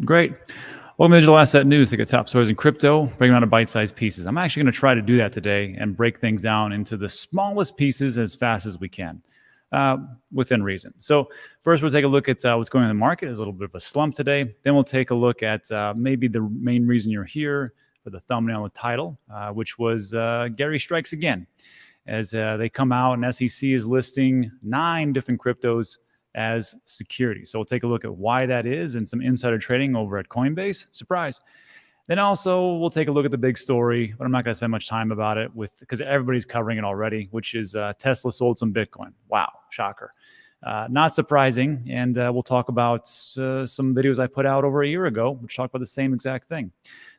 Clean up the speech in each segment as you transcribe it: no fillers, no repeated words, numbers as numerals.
Great. Welcome to Digital Asset News. Take a top stories in crypto, break them down to bite-sized pieces. I'm actually going to try to do that today and break things down into the smallest pieces as fast as we can, within reason. So first, we'll take a look at what's going on in the market. There's a little bit of a slump today. Then we'll take a look at maybe the main reason you're here for the thumbnail and title, which was Gary strikes again. As they come out and SEC is listing 9 different cryptos as security. So we'll take a look at why that is and some insider trading over at Coinbase. Surprise. Then also we'll take a look at the big story, but I'm not going to spend much time about it because everybody's covering it already, which is Tesla sold some Bitcoin. Wow, shocker. Not surprising. And we'll talk about some videos I put out over a year ago, which talk about the same exact thing.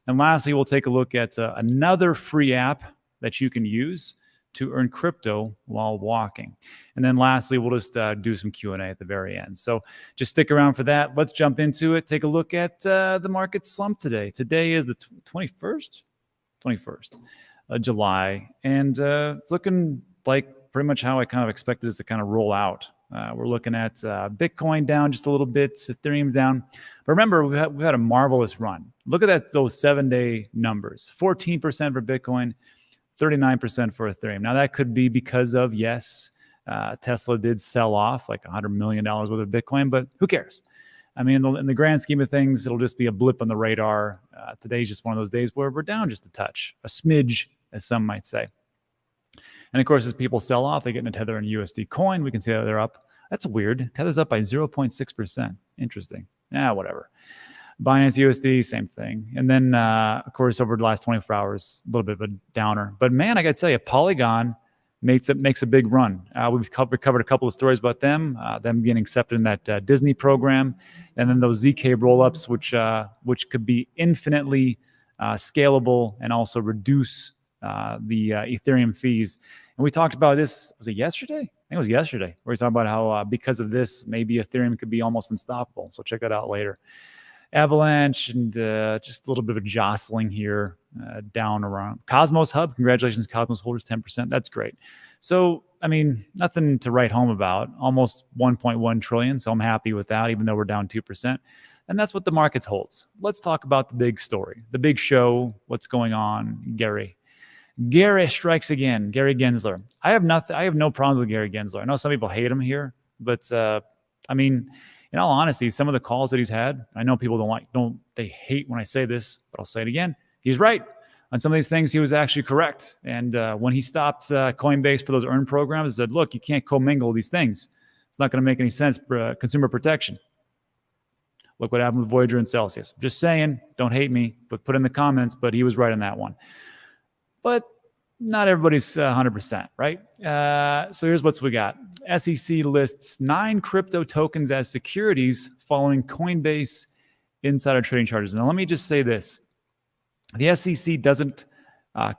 And lastly, we'll take a look at another free app that you can use to earn crypto while walking. And then lastly, we'll just do some Q&A at the very end. So just stick around for that. Let's jump into it. Take a look at the market slump today. Today is the 21st of July. And it's looking like pretty much how I kind of expected it to kind of roll out. We're looking at Bitcoin down just a little bit, Ethereum down. But remember, we've had a marvelous run. Look at those 7-day numbers. 14% for Bitcoin, 39% for Ethereum. Now, that could be because of, yes, Tesla did sell off like $100 million worth of Bitcoin, but who cares? I mean, in the grand scheme of things, it'll just be a blip on the radar. Today's just one of those days where we're down just a touch, a smidge, as some might say. And of course, as people sell off, they get into Tether and USD coin. We can see that they're up. That's weird. Tether's up by 0.6%. Interesting. Yeah, whatever. Binance USD, same thing. And then, of course, over the last 24 hours, a little bit of a downer. But man, I got to tell you, Polygon makes a big run. We've covered a couple of stories about them getting accepted in that Disney program, and then those ZK rollups, which could be infinitely scalable and also reduce the Ethereum fees. And we talked about this, was it yesterday? I think it was yesterday, where we talked about how because of this, maybe Ethereum could be almost unstoppable. So check that out later. Avalanche and just a little bit of a jostling here down around Cosmos Hub. Congratulations, Cosmos holders, 10%. That's great. So, I mean, nothing to write home about. Almost 1.1 trillion. So I'm happy with that, even though we're down 2%. And that's what the markets holds. Let's talk about the big story, the big show, what's going on. Gary strikes again. Gary Gensler. I have no problems with Gary Gensler. I know some people hate him here, but I mean, in all honesty, some of the calls that he's had, I know people they hate when I say this, but I'll say it again. He's right. On some of these things, he was actually correct. And when he stopped Coinbase for those earn programs, he said, look, you can't commingle these things. It's not going to make any sense for consumer protection. Look what happened with Voyager and Celsius. Just saying, don't hate me, but put in the comments, but he was right on that one. But not everybody's 100%, right? So here's what we got. SEC lists 9 crypto tokens as securities following Coinbase insider trading charges. Now, let me just say this. The SEC doesn't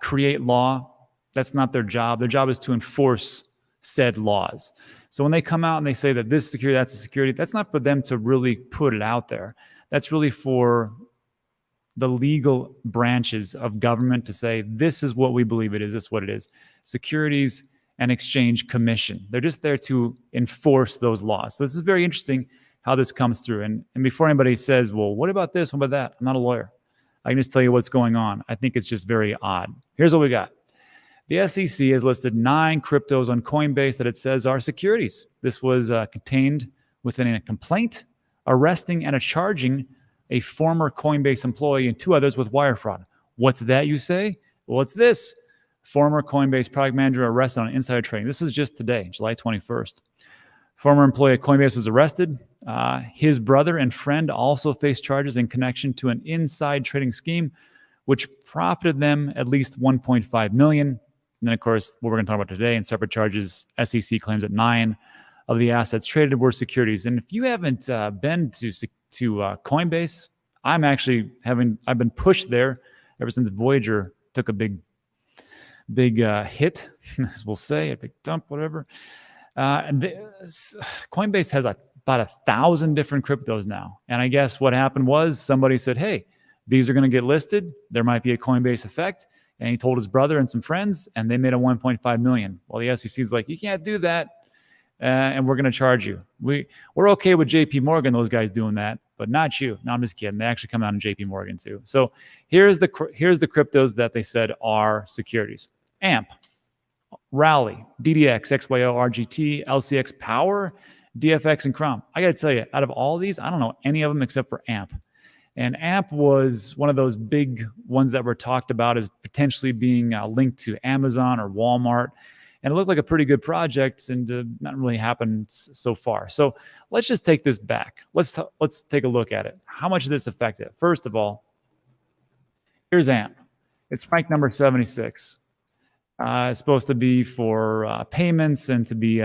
create law. That's not their job. Their job is to enforce said laws. So when they come out and they say that this security, that's a security, that's not for them to really put it out there. That's really for the legal branches of government to say, this is what we believe it is, this is what it is. Securities and Exchange Commission. They're just there to enforce those laws. So this is very interesting how this comes through. And before anybody says, well, what about this, what about that? I'm not a lawyer. I can just tell you what's going on. I think it's just very odd. Here's what we got. The SEC has listed 9 cryptos on Coinbase that it says are securities. This was contained within a complaint, arresting and charging a former Coinbase employee and 2 others with wire fraud. What's that, you say? Well, it's this. Former Coinbase product manager arrested on insider trading. This is just today, July 21st. Former employee at Coinbase was arrested. His brother and friend also faced charges in connection to an inside trading scheme, which profited them at least $1.5 million. And then, of course, what we're going to talk about today in separate charges, SEC claims that 9 of the assets traded were securities. And if you haven't been to Coinbase, I've been pushed there ever since Voyager took a big hit, as we'll say, a big dump, whatever. Coinbase has about 1,000 different cryptos now. And I guess what happened was somebody said, hey, these are going to get listed. There might be a Coinbase effect. And he told his brother and some friends, and they made a $1.5 million. Well, the SEC is like, you can't do that. And we're going to charge you. We're okay with JP Morgan, those guys doing that. but not you. No, I'm just kidding. They actually come out in JP Morgan too. So here's the cryptos that they said are securities: AMP, Rally, DDX, XYO, RGT, LCX Power, DFX, and Crom. I got to tell you, out of all these, I don't know any of them except for AMP. And AMP was one of those big ones that were talked about as potentially being linked to Amazon or Walmart. And it looked like a pretty good project, and not really happened so far. So let's just take this back. Let's take a look at it. How much did this affect it? First of all, here's AMP. It's ranked number 76. It's supposed to be for payments and to be,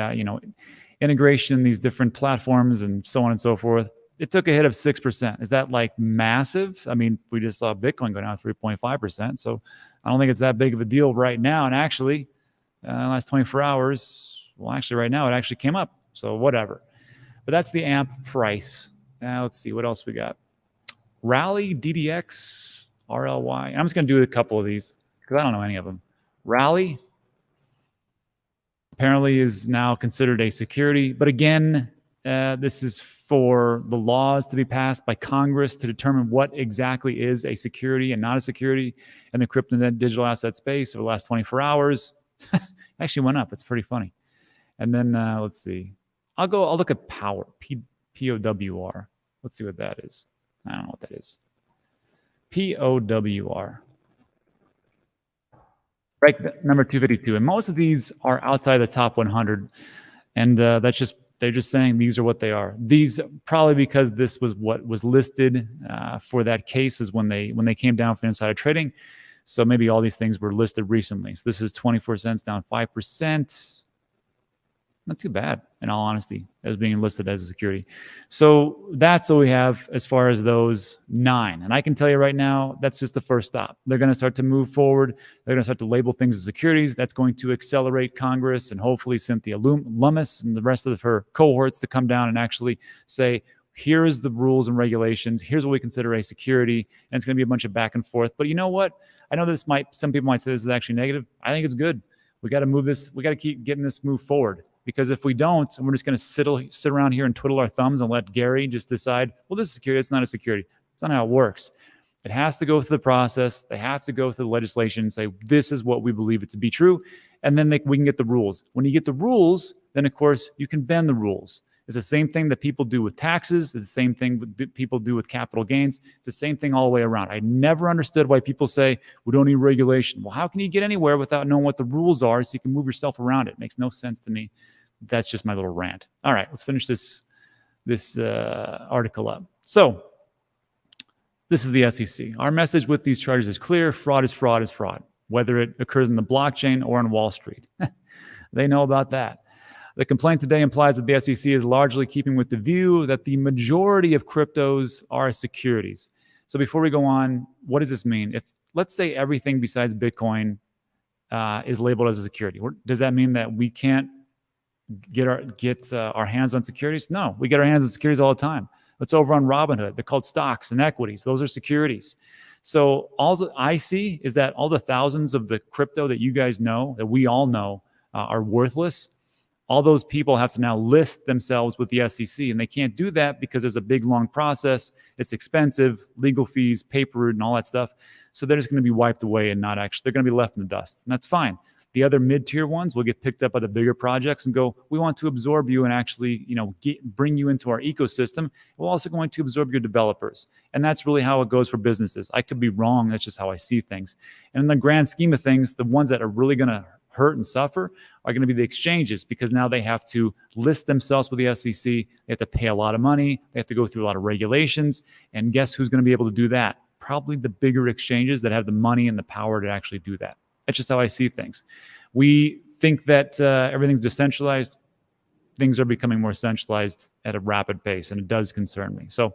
integration in these different platforms and so on and so forth. It took a hit of 6%. Is that like massive? I mean, we just saw Bitcoin go down 3.5%. So I don't think it's that big of a deal right now. And actually, last 24 hours, well, actually right now, it actually came up. So whatever. But that's the AMP price. Now let's see what else we got. Rally, DDX, RLY. And I'm just going to do a couple of these because I don't know any of them. Rally apparently is now considered a security. But again, this is for the laws to be passed by Congress to determine what exactly is a security and not a security in the crypto and digital asset space. Over the last 24 hours, actually went up. It's pretty funny. And then let's see. I'll look at Power, POWR. Let's see what that is. I don't know what that is. POWR. Right, number 252. And most of these are outside the top 100. And they're just saying these are what they are. These probably because this was what was listed for that case is when they came down for insider trading. So maybe all these things were listed recently. So this is 24 cents down 5%. Not too bad, in all honesty, as being listed as a security. So that's what we have as far as those 9. And I can tell you right now, that's just the first stop. They're going to start to move forward. They're going to start to label things as securities. That's going to accelerate Congress and hopefully Cynthia Lummis and the rest of her cohorts to come down and actually say, here's the rules and regulations. Here's what we consider a security. And it's going to be a bunch of back and forth. But you know what? I know some people might say this is actually negative. I think it's good. We got to move this. We got to keep getting this move forward. Because if we don't, and we're just going to sit around here and twiddle our thumbs and let Gary just decide, well, this is security. It's not a security. It's not how it works. It has to go through the process. They have to go through the legislation and say, this is what we believe it to be true. And then we can get the rules. When you get the rules, then, of course, you can bend the rules. It's the same thing that people do with taxes. It's the same thing people do with capital gains. It's the same thing all the way around. I never understood why people say, we don't need regulation. Well, how can you get anywhere without knowing what the rules are so you can move yourself around it? It makes no sense to me. That's just my little rant. All right, let's finish this article up. So this is the SEC. Our message with these charges is clear. Fraud is fraud is fraud, whether it occurs in the blockchain or on Wall Street. They know about that. The complaint today implies that the SEC is largely keeping with the view that the majority of cryptos are securities. So before we go on, what does this mean? If, let's say, everything besides Bitcoin is labeled as a security, does that mean that we can't get our hands on securities? No, we get our hands on securities all the time. It's over on Robinhood. They're called stocks and equities. Those are securities. So all I see is that all the thousands of the crypto that you guys know, that we all know, are worthless. All those people have to now list themselves with the SEC, and they can't do that because there's a big, long process. It's expensive, legal fees, paper and all that stuff. So they're just going to be wiped away and they're going to be left in the dust. And that's fine. The other mid-tier ones will get picked up by the bigger projects and go, we want to absorb you and actually, bring you into our ecosystem. We're also going to absorb your developers. And that's really how it goes for businesses. I could be wrong. That's just how I see things. And in the grand scheme of things, the ones that are really going to hurt and suffer are going to be the exchanges, because now they have to list themselves with the SEC. They have to pay a lot of money. They have to go through a lot of regulations. And guess who's going to be able to do that? Probably the bigger exchanges that have the money and the power to actually do that. That's just how I see things. We think that everything's decentralized. Things are becoming more centralized at a rapid pace, and it does concern me. So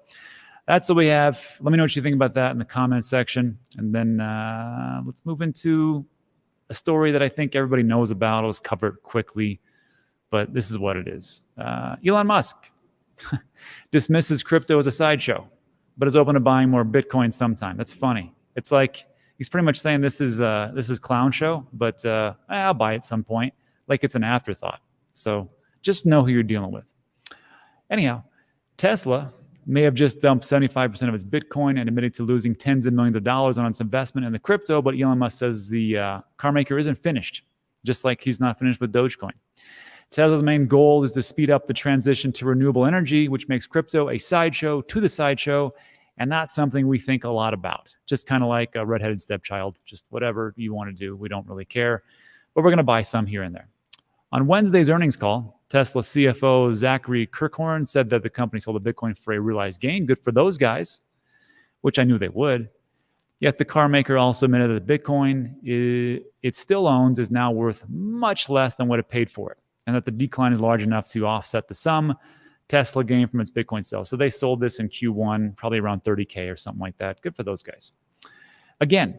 that's what we have. Let me know what you think about that in the comments section. And then let's move into a story that I think everybody knows about. I'll just cover it quickly, but this is what it is. Elon Musk dismisses crypto as a sideshow, but is open to buying more Bitcoin sometime. That's funny. It's like he's pretty much saying this is clown show, but I'll buy it at some point, like it's an afterthought. So just know who you're dealing with. Anyhow, Tesla may have just dumped 75% of its Bitcoin and admitted to losing tens of millions of dollars on its investment in the crypto, but Elon Musk says the car maker isn't finished, just like he's not finished with Dogecoin. Tesla's main goal is to speed up the transition to renewable energy, which makes crypto a sideshow to the sideshow, and not something we think a lot about. Just kind of like a redheaded stepchild, just whatever you want to do. We don't really care, but we're going to buy some here and there. On Wednesday's earnings call, Tesla CFO Zachary Kirkhorn said that the company sold a Bitcoin for a realized gain. Good for those guys, which I knew they would. Yet the car maker also admitted that the Bitcoin it still owns is now worth much less than what it paid for it, and that the decline is large enough to offset the sum Tesla gained from its Bitcoin sales. So they sold this in Q1, probably around 30K or something like that. Good for those guys. Again,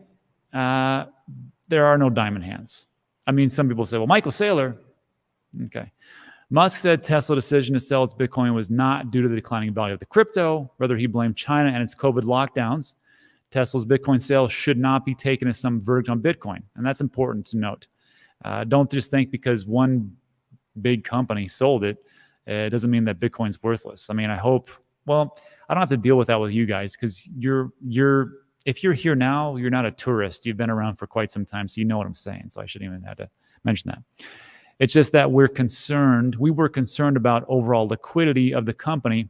there are no diamond hands. I mean, some people say, well, Michael Saylor. Okay. Musk said Tesla's decision to sell its Bitcoin was not due to the declining value of the crypto. Rather, he blamed China and its COVID lockdowns. Tesla's Bitcoin sales should not be taken as some verdict on Bitcoin. And that's important to note. Don't just think because one big company sold it, it doesn't mean that Bitcoin's worthless. I mean, I hope, well, I don't have to deal with that with you guys because if you're here now, you're not a tourist. You've been around for quite some time, so you know what I'm saying. So I shouldn't even have to mention that. It's just that we were concerned about overall liquidity of the company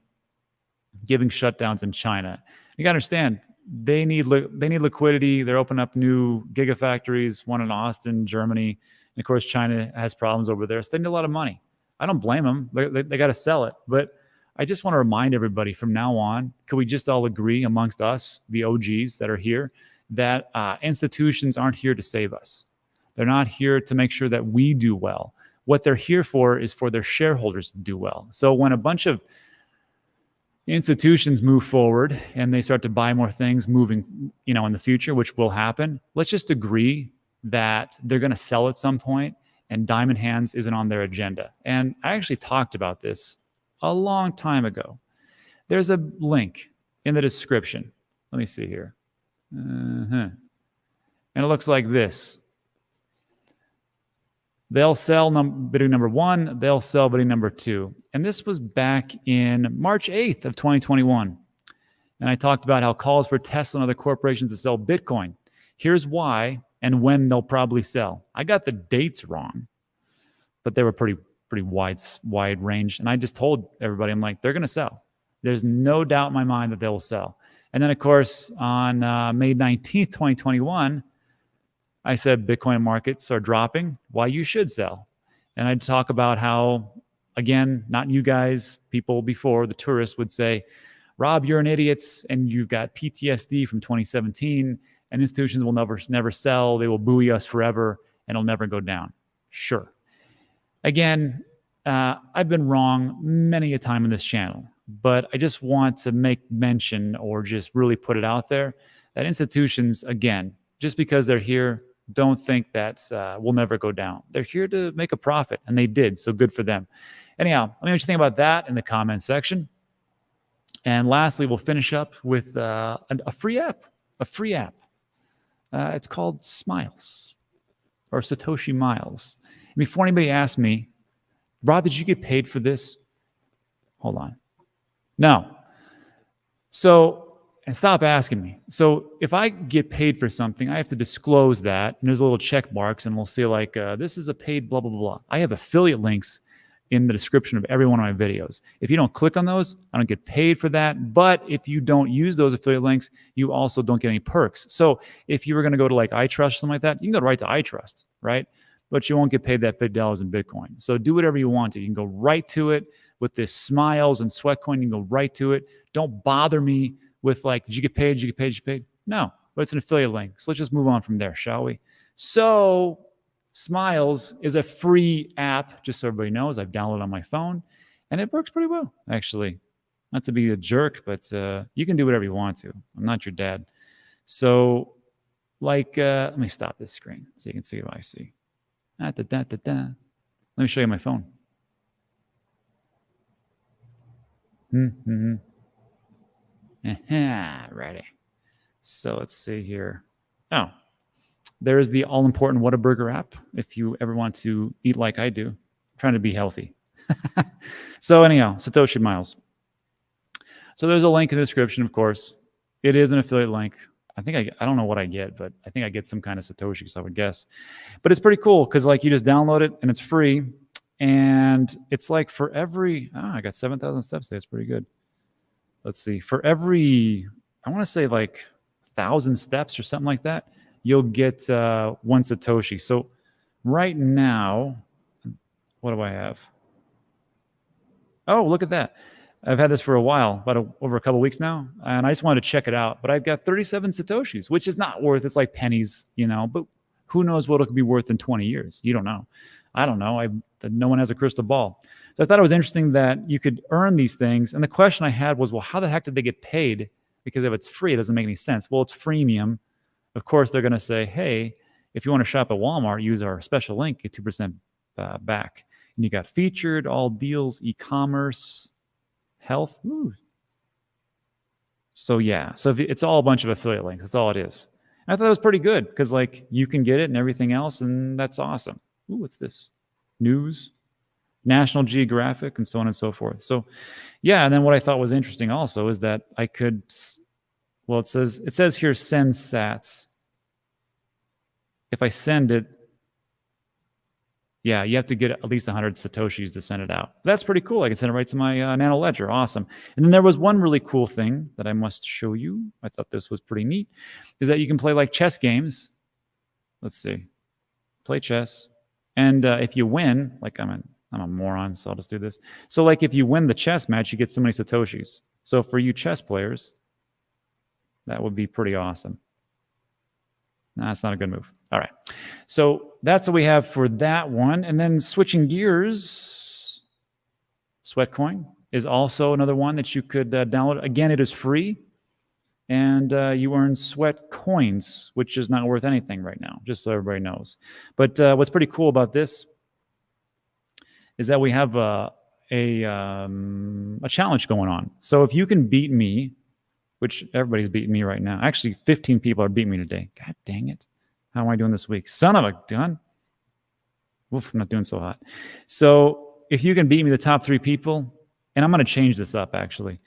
given shutdowns in China. You got to understand, they need liquidity. They're opening up new gigafactories, one in Austin, Germany. And of course, China has problems over there. So they need a lot of money. I don't blame them. They got to sell it. But I just want to remind everybody from now on, can we just all agree amongst us, the OGs that are here, that institutions aren't here to save us. They're not here to make sure that we do well. What they're here for is for their shareholders to do well. So when a bunch of institutions move forward and they start to buy more things moving, in the future, which will happen, let's just agree that they're going to sell at some point and diamond hands isn't on their agenda. And I actually talked about this a long time ago. There's a link in the description. Let me see here. And it looks like this. They'll sell video number 1. They'll sell video number 2. And this was back in March 8th of 2021. And I talked about how calls for Tesla and other corporations to sell Bitcoin. Here's why and when they'll probably sell. I got the dates wrong, but they were pretty wide range. And I just told everybody, I'm like, they're going to sell. There's no doubt in my mind that they will sell. And then, of course, on May 19th, 2021, I said Bitcoin markets are dropping, why you should sell. And I'd talk about how, again, not you guys, people before, the tourists would say, Rob, you're an idiot, and you've got PTSD from 2017, and institutions will never sell. They will buoy us forever, and it'll never go down. Sure. Again, I've been wrong many a time in this channel, but I just want to make mention or just really put it out there that institutions, again, just because they're here, don't think that will never go down. They're here to make a profit, and they did, so good for them. Anyhow, let me know what you think about that in the comment section. And lastly, we'll finish up with a free app. It's called Smiles or Satoshi Miles. And before anybody asks me, Rob, did you get paid for this? Hold on. No. So, and stop asking me. So if I get paid for something, I have to disclose that. And there's a little check marks and we'll say like, this is a paid blah, blah, blah, blah. I have affiliate links in the description of every one of my videos. If you don't click on those, I don't get paid for that. But if you don't use those affiliate links, you also don't get any perks. So if you were going to go to like iTrust or something like that, you can go right to iTrust, right? But you won't get paid that $50 in Bitcoin. So do whatever you want to. You can go right to it with this Smiles and Sweatcoin. You can go right to it. Don't bother me with like, did you get paid? Did you get paid? Did you get paid? No, but it's an affiliate link. So let's just move on from there, shall we? So Smiles is a free app, just so everybody knows. I've downloaded it on my phone, and it works pretty well, actually. Not to be a jerk, but you can do whatever you want to. I'm not your dad. So, like, let me stop this screen so you can see what I see. Let me show you my phone. Ready. So let's see here. Oh. There is the all-important Whataburger app if you ever want to eat like I do. I'm trying to be healthy. So anyhow, Satoshi Miles. So there's a link in the description, of course. It is an affiliate link. I don't know what I get, but I think I get some kind of Satoshis, I would guess. But it's pretty cool because like you just download it and it's free. And it's like for every, I got 7,000 steps there. It's pretty good. Let's see. For every, I want to say like 1,000 steps or something like that, you'll get 1 Satoshi. So right now, what do I have? Oh, look at that. I've had this for a while, over a couple of weeks now, and I just wanted to check it out. But I've got 37 Satoshis, which is not worth, it's like pennies, but who knows what it could be worth in 20 years? You don't know. I don't know. No one has a crystal ball. So I thought it was interesting that you could earn these things. And the question I had was, well, how the heck did they get paid? Because if it's free, it doesn't make any sense. Well, it's freemium. Of course, they're going to say, hey, if you want to shop at Walmart, use our special link, get 2% back. And you got featured, all deals, e-commerce, health. Ooh. So yeah, so it's all a bunch of affiliate links. That's all it is. And I thought it was pretty good because like you can get it and everything else, and that's awesome. Ooh, what's this? News, National Geographic, and so on and so forth. So yeah, and then what I thought was interesting also is that I could, well, it says here send sats. If I send it, yeah, you have to get at least 100 Satoshis to send it out. That's pretty cool. I can send it right to my Nano Ledger. Awesome. And then there was one really cool thing that I must show you. I thought this was pretty neat, is that you can play like chess games. Let's see. Play chess. And if you win, like I'm a moron, so I'll just do this. So like if you win the chess match, you get so many Satoshis. So for you chess players, that would be pretty awesome. Nah, that's not a good move. All right. So that's what we have for that one. And then switching gears, Sweatcoin is also another one that you could download. Again, it is free. And you earn sweat coins, which is not worth anything right now, just so everybody knows. But what's pretty cool about this is that we have a challenge going on. So if you can beat me, which everybody's beating me right now. Actually, 15 people are beating me today. God dang it. How am I doing this week? Son of a gun. Oof, I'm not doing so hot. So if you can beat me, the top 3 people, and I'm going to change this up, actually.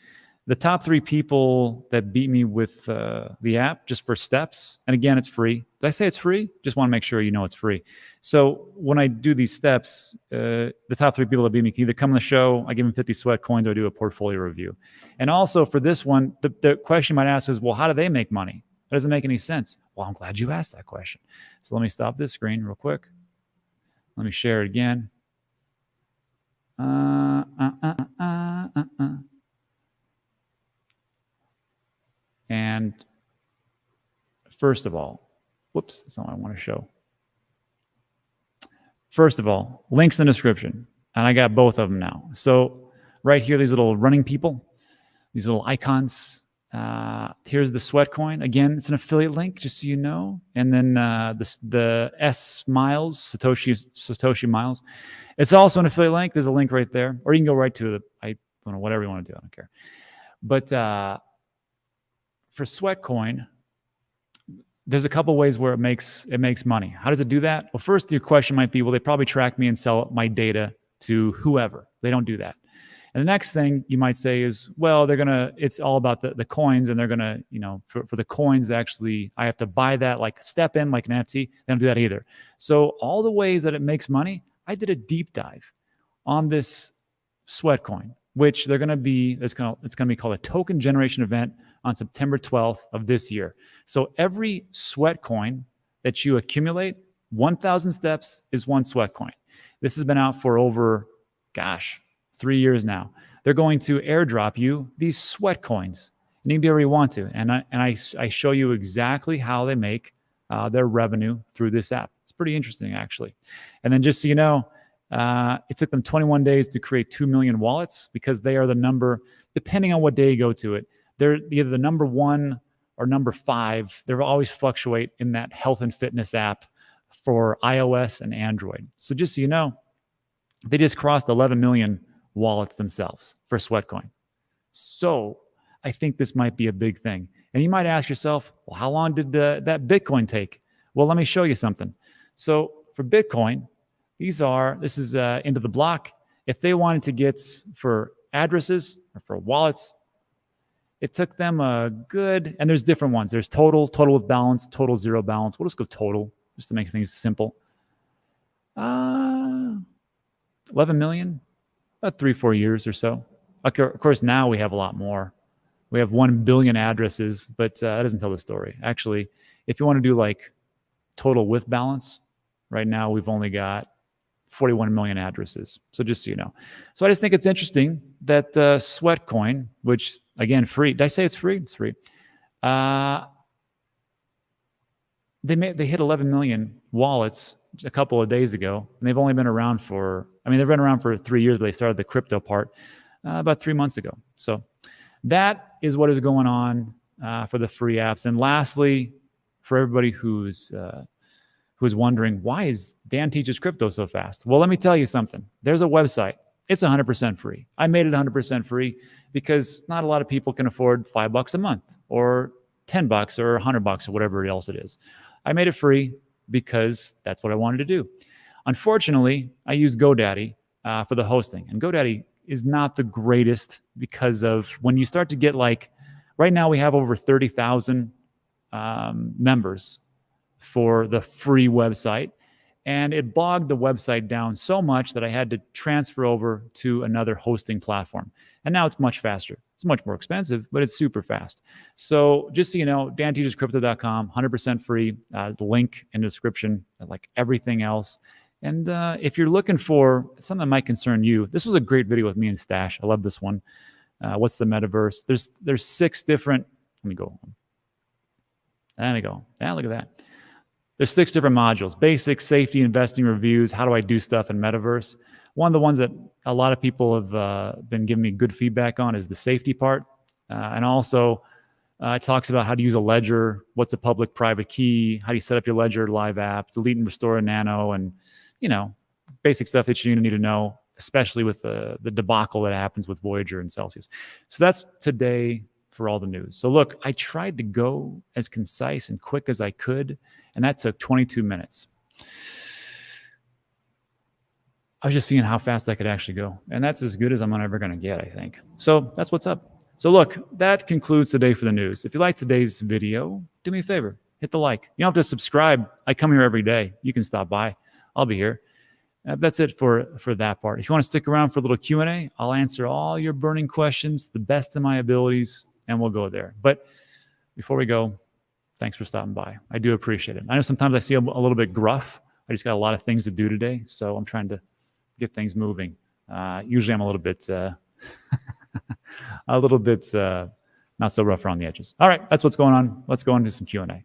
The top 3 people that beat me with the app, just for steps, and again, it's free. Did I say it's free? Just want to make sure you know it's free. So when I do these steps, the top 3 people that beat me can either come on the show, I give them 50 sweat coins, or I do a portfolio review. And also for this one, the question you might ask is, well, how do they make money? That doesn't make any sense. Well, I'm glad you asked that question. So let me stop this screen real quick. Let me share it again. And first of all, whoops, that's not what I want to show. First of all, links in the description. And I got both of them now. So right here, these little running people, these little icons. Here's the Sweatcoin. Again, it's an affiliate link, just so you know. And then the S Miles, Satoshi Miles. It's also an affiliate link. There's a link right there. Or you can go right to the, I don't know, whatever you want to do. I don't care. But for Sweatcoin, there's a couple ways where it makes money. How does it do that? Well, first, your question might be, well, they probably track me and sell my data to whoever. They don't do that. And the next thing you might say is, well, it's all about the coins, and they're gonna, for the coins, I have to buy that, like step in, like an NFT. They don't do that either. So all the ways that it makes money, I did a deep dive on this Sweatcoin, which it's gonna be called a token generation event on September 12th of this year. So every Sweatcoin that you accumulate, 1,000 steps is 1 Sweatcoin. This has been out for over, 3 years now. They're going to airdrop you these Sweatcoins. And you can do whatever you want to. And I show you exactly how they make their revenue through this app. It's pretty interesting, actually. And then just so you know, it took them 21 days to create 2 million wallets, because they are the number, depending on what day you go to it, they're either the number 1 or number 5. They always fluctuate in that health and fitness app for iOS and Android. So just so you know, they just crossed 11 million wallets themselves for Sweatcoin. So I think this might be a big thing. And you might ask yourself, well, how long did that Bitcoin take? Well, let me show you something. So for Bitcoin, this is into the block. If they wanted to get for addresses or for wallets, It took them a good, and there's different ones. There's total with balance, total zero balance. We'll just go total just to make things simple. 11 million, about 3-4 years or so. Of course, now we have a lot more. We have 1 billion addresses, but that doesn't tell the story. Actually, if you want to do like total with balance, right now we've only got 41 million addresses. So just so you know. So I just think it's interesting that Sweatcoin, which again, free. Did I say it's free? It's free. They hit 11 million wallets a couple of days ago, and they've only been around for, they've been around for 3 years, but they started the crypto part about 3 months ago. So that is what is going on for the free apps. And lastly, for everybody who's wondering, why is Dan Teaches Crypto so fast? Well, let me tell you something. There's a website. It's 100% free. I made it 100% free because not a lot of people can afford $5 a month or $10 or $100 or whatever else it is. I made it free because that's what I wanted to do. Unfortunately, I use GoDaddy for the hosting, and GoDaddy is not the greatest because of when you start to get like, right now we have over 30,000 members for the free website, and it bogged the website down so much that I had to transfer over to another hosting platform. And now it's much faster. It's much more expensive, but it's super fast. So just so you know, danteachescrypto.com, 100% free. The link in the description, like everything else. And if you're looking for something that might concern you, this was a great video with me and Stash. I love this one. What's the metaverse? There's 6 different. Let me go. There we go. Yeah, look at that. There's 6 different modules: basic, safety, investing, reviews. How do I do stuff in metaverse? One of the ones that a lot of people have been giving me good feedback on is the safety part. And also it talks about how to use a ledger, what's a public-private key, how do you set up your ledger live app, delete and restore a nano, and basic stuff that you need to know, especially with the debacle that happens with Voyager and Celsius. So that's today for all the news. So look, I tried to go as concise and quick as I could, and that took 22 minutes. I was just seeing how fast I could actually go, and that's as good as I'm ever going to get, I think. So that's what's up. So look, that concludes today for the news. If you like today's video, do me a favor, hit the like. You don't have to subscribe. I come here every day. You can stop by. I'll be here. That's it for that part. If you want to stick around for a little Q&A, I'll answer all your burning questions to the best of my abilities, and we'll go there. But before we go, thanks for stopping by. I do appreciate it. I know sometimes I see a little bit gruff. I just got a lot of things to do today, so I'm trying to get things moving. Usually I'm a little bit not so rough around the edges. All right, that's what's going on. Let's go into some Q&A.